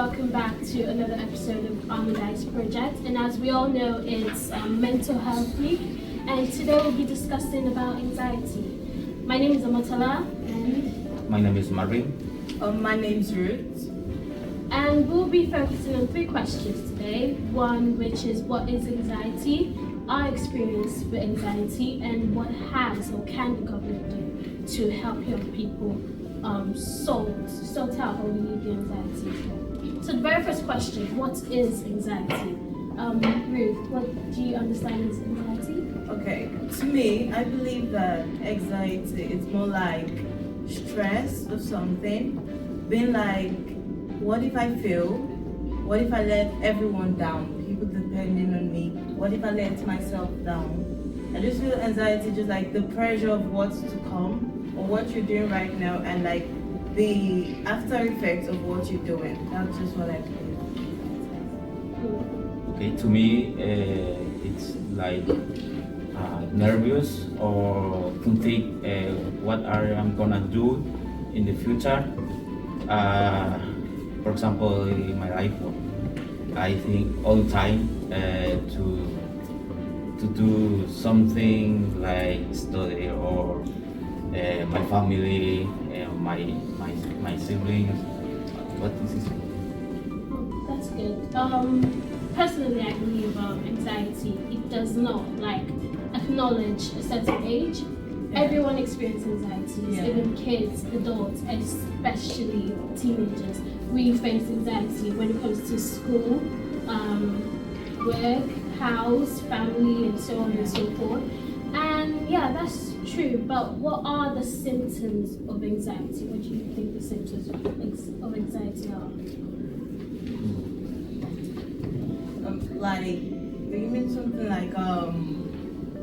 welcome back to another episode of HarMINDise project. And as we all know, it's Mental Health Week, and today we'll be discussing about anxiety. My name is Amotala, and my name is Marvin. My name's Ruth. And we'll be focusing on 3 questions today. One, which is what is anxiety, our experience with anxiety, and what has or can the government do to help young people sort out or relieve the anxiety. So the very first question, what is anxiety? Ruth, what do you understand as anxiety? Okay, to me, I believe that anxiety is more like stress of something, being like, what if I fail? What if I let everyone down? People depending on me. What if I let myself down? I just feel anxiety just like the pressure of what's to come or what you're doing right now, and like the after effects of what you're doing. That's just what I feel. Okay, to me, it's like nervous or to think what I am gonna do in the future. For example, in my life, I think all the time to do something like study or my family, my siblings. What is this? Oh, that's good. Personally, I believe anxiety, it does not acknowledge a certain age. Yeah. Everyone experiences anxieties, Yeah. even kids, adults, especially teenagers. We face anxiety when it comes to school, work, house, family, and so on and so forth. And yeah, that's true, but what are the symptoms of anxiety? What do you think the symptoms of anxiety are? Like, do you mean something like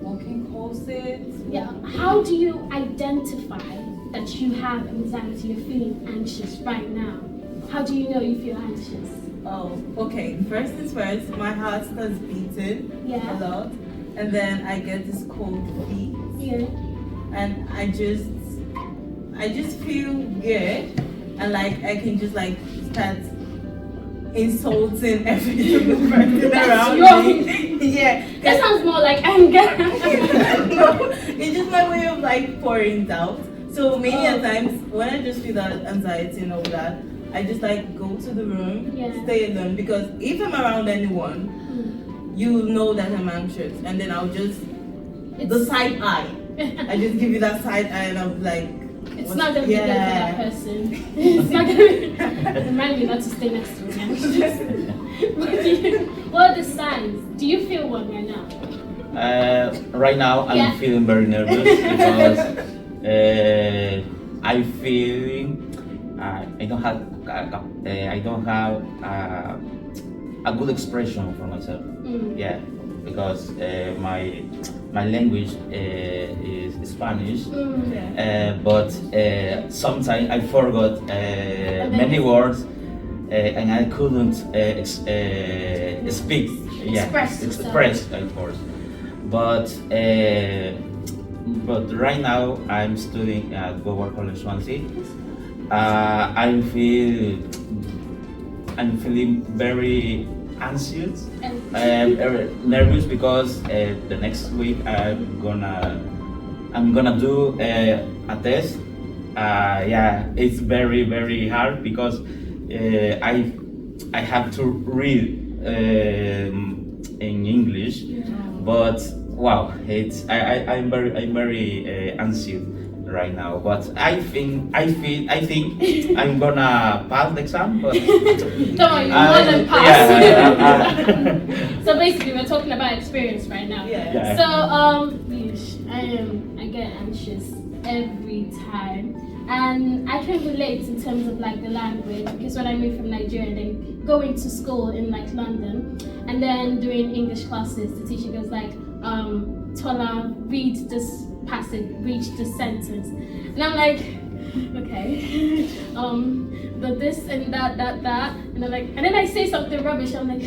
walking courses? Yeah, how do you identify that you have anxiety, you're feeling anxious right now? How do you know you feel anxious? Oh, okay. First things first, my heart starts beating Yeah. a lot, and then I get this cold feet, Yeah. and I just feel good, and like I can just like start insulting every single person around me. Yeah. That sounds more like anger. No, it's just my way of like pouring out. So many a Oh. times when I just feel that anxiety and all that, I just like go to the room, Yeah. stay alone, because if I'm around anyone, you know that I'm anxious, and then I'll just the side eye. I just give you that side eye, and I'm like, It's what- not gonna be good for yeah. that person. It's not gonna remind me not to stay next to me. Anxious. What are the signs? Do you feel one right now? Right now, I'm Yeah. feeling very nervous because I feeling I don't have a good expression for myself. Yeah, because my language is Spanish, but sometimes I forgot many words and I couldn't speak. Yeah, Express yourself. express, of course. But right now I'm studying at Global College Swansea. I'm feeling very anxious. Nervous because the next week I'm gonna do a test. Yeah, it's very very hard because I have to read in English, but wow, I'm very anxious right now. But I think I'm gonna pass the exam. But Don't worry, you're more than pass. yeah, So basically, we're talking about experience right now. Yeah. Yeah. So I get anxious every time, and I can relate in terms of like the language, because when I moved from Nigeria and then going to school in like London, and then doing English classes, the teacher goes like, Tola, read this passage, read this sentence, and I'm like, okay, the this and that, and I'm like, and then I say something rubbish. I'm like,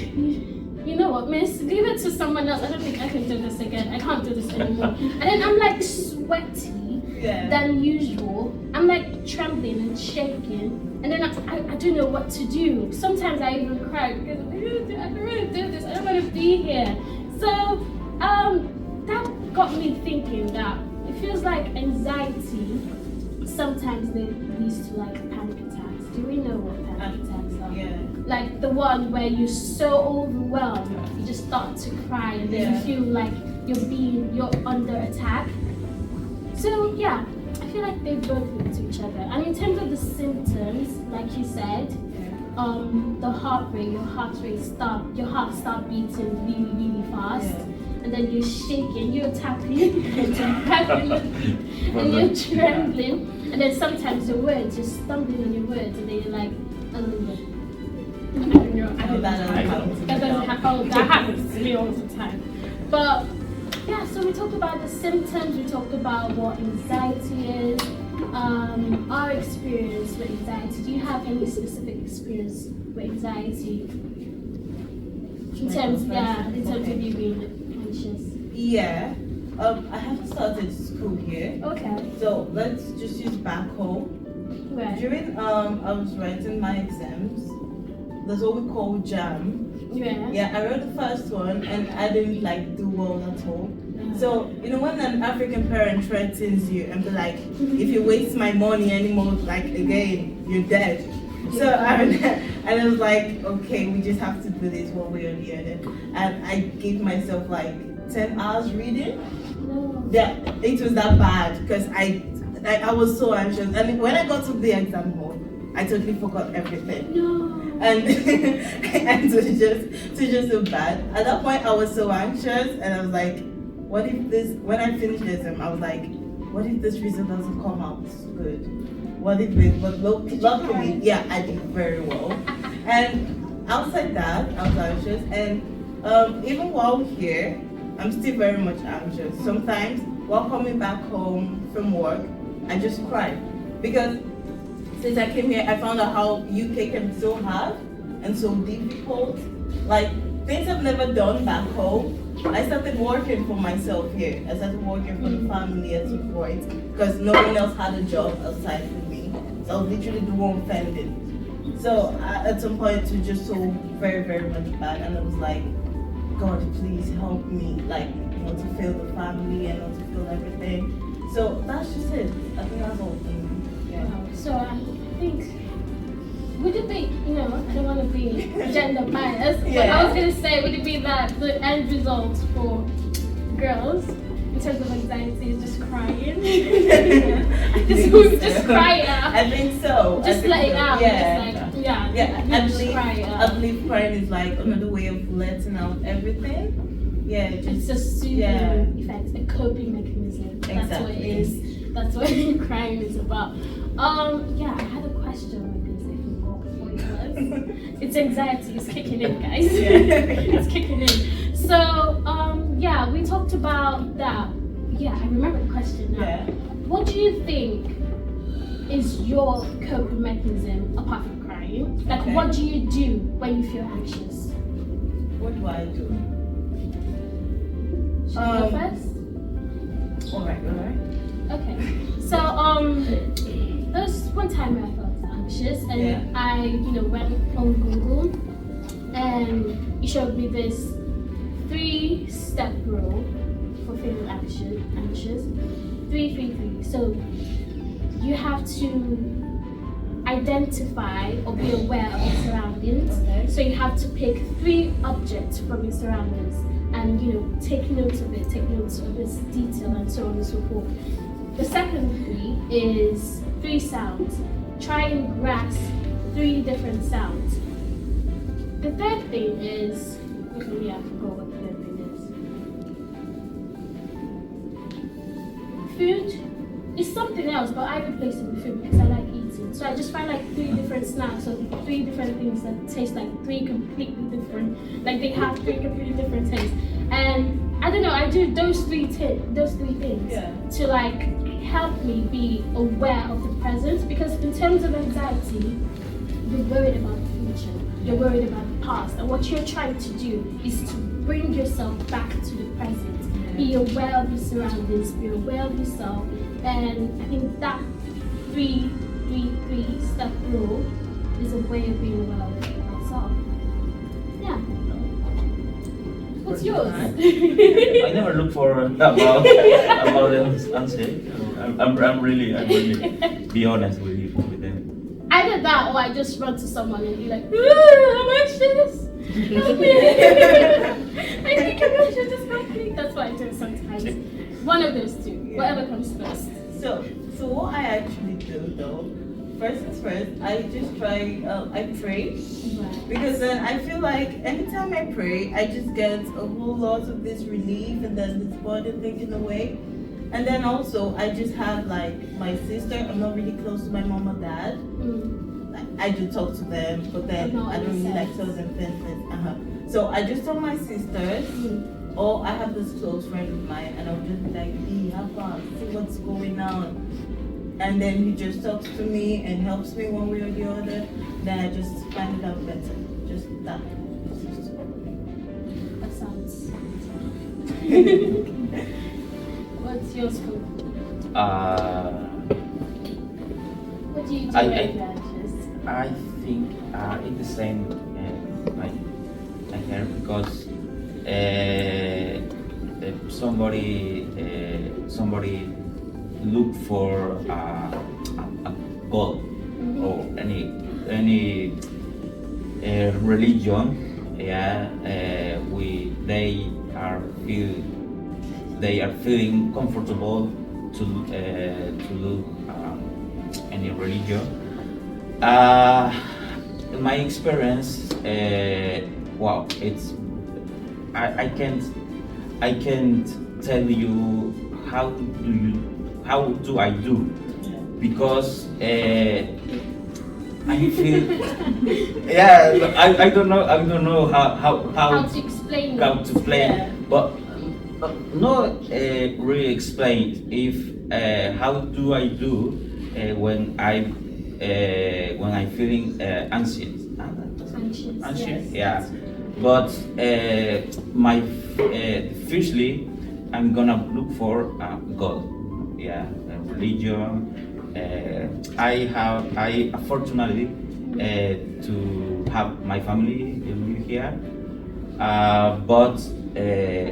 you know what, miss, leave it to someone else. I don't think I can do this again. I can't do this anymore. And then I'm like sweaty. Yeah. than usual. I'm like trembling and shaking. And then I don't know what to do. Sometimes I even cry because I don't want to do this. I don't want to be here. So that got me thinking that it feels like anxiety sometimes leads to like panic attacks. Do we know what panic attacks are? Yeah. Like the one where you're so overwhelmed, you just start to cry and then you feel like you're under attack. So yeah, I feel like they both link to each other. And in terms of the symptoms, like you said, the heart rate, your heart start beating really, really fast. And then you're shaking, you're tapping, you're tapping your feet, and you're trembling. And then sometimes your words, you're stumbling on your words, and then you're like, I don't know. That doesn't happen. Oh, that happens to me all the time. But yeah, so we talked about the symptoms, we talked about what anxiety is, our experience with anxiety. Do you have any specific experience with anxiety? In terms of you being anxious? Yeah. I haven't started school here. Okay. So let's just use back home. Right. During I was writing my exams, there's what we call jam. Yeah. Yeah, I wrote the first one and I didn't like do well at all. So, when an African parent threatens you and be like, if you waste my money anymore, like again, you're dead. So and I was like, okay, we just have to do this one way or the other. And I gave myself like 10 hours reading. No. Yeah, it was that bad because I was so anxious. And when I got to the exam hall, I totally forgot everything. No. And and to just so bad. At that point, I was so anxious, and I was like, what if this? When I finished this, I was like, what if this result doesn't come out good? What if this? But luckily, yeah, I did very well. And outside that, I was anxious, and even while here, I'm still very much anxious. Sometimes while coming back home from work, I just cry because since I came here, I found out how UK can be so hard and so difficult. Like things I've never done back home. I started working for myself here. I started working for the family at some point because no one else had a job outside of me. So I was literally the one fending. So at some point it was just so very, very much bad, and I was like, God, please help me, like not to fail the family and not to fail everything. So that's just it. I think that's all. So I think, would it be, I don't want to be gender biased, but I was going to say, would it be that the end result for girls in terms of anxiety is just crying? just cry it out. I think so. Just let it out. Yeah. I believe crying is like another way of letting out everything. Yeah, it's a soothing effect, a coping mechanism. That's what it is. That's what crying is about. Yeah, I had a question because I forgot what it was. It's anxiety, it's kicking in, guys. It's kicking in. So, yeah, we talked about that. Yeah, I remember the question now. Yeah. What do you think is your coping mechanism apart from crying? Like, what do you do when you feel anxious? What do I do? Should I go first? Alright. Okay. So, there was one time where I felt anxious, and I, went on Google, and it showed me this 3-step rule for feeling anxious. 3-3-3. So you have to identify or be aware of your surroundings. So you have to pick 3 objects from your surroundings, and take notes of it, take notes of its detail, and so on and so forth. The second 3 is 3 sounds. Try and grasp 3 different sounds. The third thing is, I forgot what the third thing is. Food is something else, but I replace it with food because I like eating. So I just find like 3 different snacks or 3 different things that taste like 3 completely different, like they have 3 completely different tastes. And I don't know, I do those three things to like help me be aware of the present, because in terms of anxiety, you're worried about the future, you're worried about the past, and what you're trying to do is to bring yourself back to the present. be aware of your surroundings, be aware of yourself, and I think that 3-3-3 step rule is a way of being aware of yourself. Yeah. What's yours? I never look for about the answer. I'm really be honest with them. Either that or I just run to someone and be like, I'm anxious. Help me. I think I'm anxious, just help me. That's what I do sometimes. One of those two, whatever comes first. So what I actually do though, first things first, I just try, I pray. Right. Because then I feel like anytime I pray, I just get a whole lot of this relief and then this burden taken away. And then also, I just have like my sister. I'm not really close to my mom or dad. Like, I do talk to them, but then I don't really like tell them things. So I just tell my sisters, or I have this close friend of mine, and I'll just be like, "Hey, have fun, see what's going on." And then he just talks to me and helps me one way or the other. Then I just find it out better. Just that. That sounds. What's yours, Cool? What do you do when you're anxious? I think it's the same like her because somebody look for a goal or any religion. They are feeling comfortable to look any religion. In my experience, wow, it's I can't tell you how do I do because I feel I don't know How to explain but not really explain if how do I do when I'm feeling anxious. Anxious. Yeah. But my firstly, I'm gonna look for God. Yeah, religion. I fortunately to have my family live here, but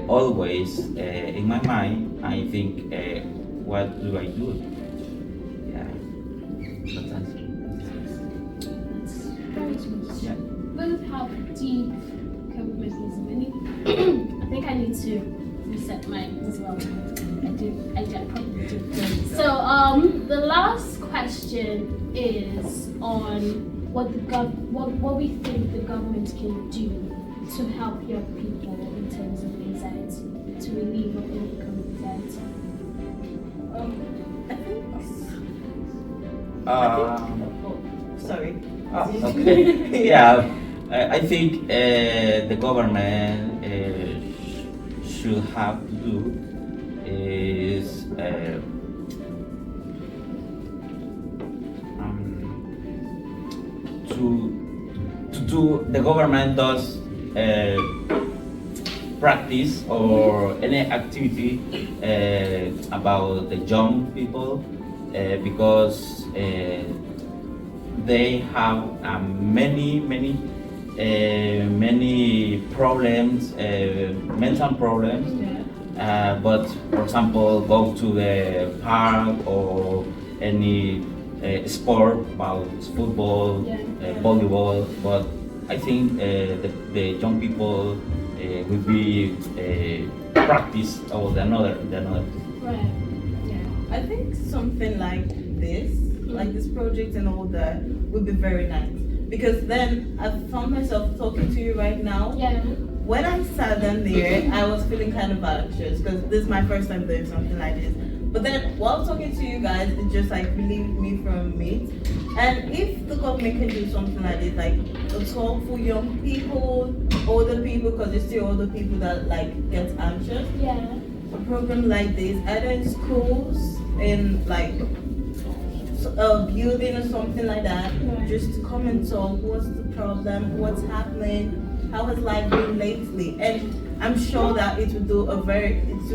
always in my mind I think, what do I do? Yeah, that's very sweet. yeah. Both have deep coping mechanism. I think I need to reset mine as well. I probably do. So the last question is on what we think the government can do to help young people in terms of anxiety, to relieve or overcome anxiety. Sorry. Okay. Yeah, I think the government should have to do is to do the government does practice or any activity about the young people because they have many problems, mental problems. But for example, go to the park or any sport about football, volleyball. But I think the young people will be practice or the another. Right. Yeah. I think something like this project and all that would be very nice. Because then I found myself talking to you right now. Yeah. When I sat down there, I was feeling kind of anxious because this is my first time doing something like this. But then while talking to you guys, it just like relieved me from it. And if the government can do something like this, like a talk for young people, older people, because it's still older people that like get anxious. Yeah. A program like this, either in schools, in like a building or something like that, Right. just to come and talk. What's the problem? What's happening? How has life been lately? And I'm sure that it will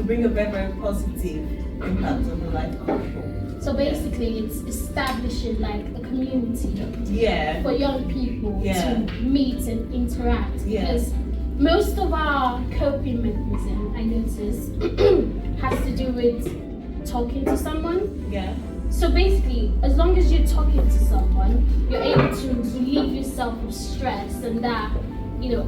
bring a very, very positive impact on the life of people. So basically, it's establishing like a community Yeah. for young people Yeah. to meet and interact. Yeah. Because most of our coping mechanism, I notice, has to do with talking to someone. Yeah. So basically, as long as you're talking to someone, you're able to relieve yourself of stress and that,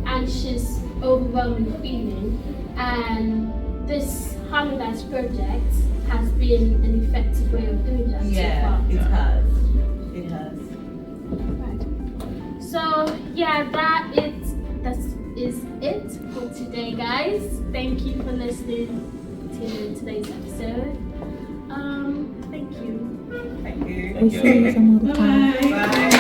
anxious, overwhelming feeling. And this HarMINDise project has been an effective way of doing that Yeah. so far. It has. It has. Right. So yeah, that is it for today, guys. Thank you for listening to today's episode. Thank you. Thank you. Thank We'll you. see you some other time. Bye.